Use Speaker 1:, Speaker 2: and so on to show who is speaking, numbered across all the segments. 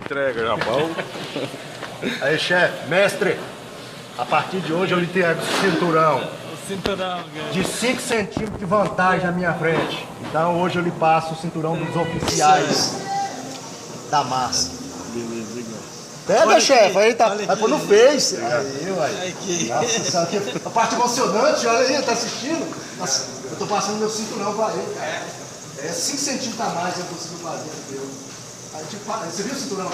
Speaker 1: entrega, já bom.
Speaker 2: Aí, chefe, mestre, a partir de hoje eu lhe entrego o cinturão.
Speaker 3: O cinturão, cara.
Speaker 2: De 5 centímetros de vantagem na minha frente. Então hoje eu lhe passo o cinturão dos oficiais da massa.
Speaker 3: Beleza, igual.
Speaker 2: Pega, chefe, aí tá.
Speaker 3: olha
Speaker 2: Vai pôr no
Speaker 3: aqui.
Speaker 2: Face. Aí, uai.
Speaker 3: Aqui.
Speaker 2: Nossa senhora, a parte emocionante, olha aí, tá assistindo? Nossa, eu tô passando meu cinturão pra ele, cara. É 5 centímetros a mais que eu consigo fazer, entendeu? Aí, tipo, você viu o cinturão?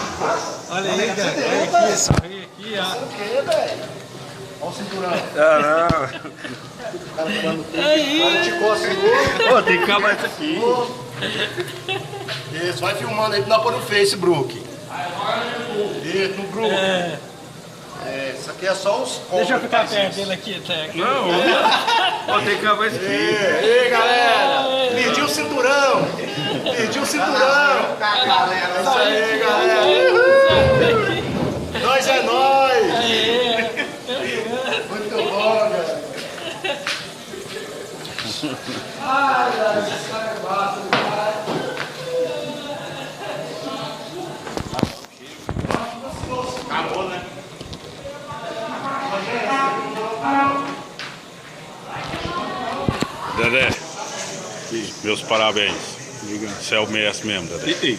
Speaker 3: Olha aí, cara.
Speaker 2: Você
Speaker 3: Olha
Speaker 2: tem,
Speaker 3: aqui, só vem aqui, ó.
Speaker 2: o quê, velho? Olha o cinturão.
Speaker 1: Não.
Speaker 2: O cara falando tudo.
Speaker 3: Aí.
Speaker 2: Olha, te coça o olho.
Speaker 1: Pô, tem que acabar isso aqui.
Speaker 2: Isso, vai filmando aí pra nós pôr no Facebook. Isso, no grupo. É, isso aqui é só os compras.
Speaker 3: Deixa eu ficar perto dele aqui, até aqui.
Speaker 1: Não, pô, tem que acabar isso aqui.
Speaker 2: Ei, galera! Perdi o cinturão! Perdi o cinturão! Isso aí, galera! Nós é nós! Muito bom, galera! Ai, galera, esse cara é massa, cara!
Speaker 1: Acabou, né? Dedé, meus parabéns. Você é o mestre mesmo, Dedé.